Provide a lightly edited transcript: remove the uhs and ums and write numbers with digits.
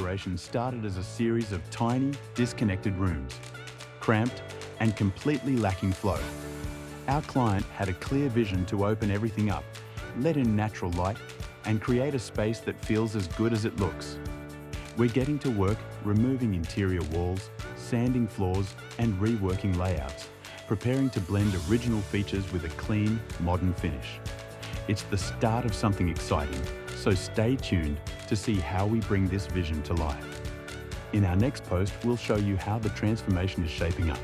operation started as a series of tiny, disconnected rooms, cramped and completely lacking flow. Our client had a clear vision to open everything up, let in natural light, and create a space that feels as good as it looks. We're getting to work removing interior walls, sanding floors, and reworking layouts, preparing to blend original features with a clean, modern finish. It's the start of something exciting, so stay tuned to see how we bring this vision to life. In our next post, we'll show you how the transformation is shaping up.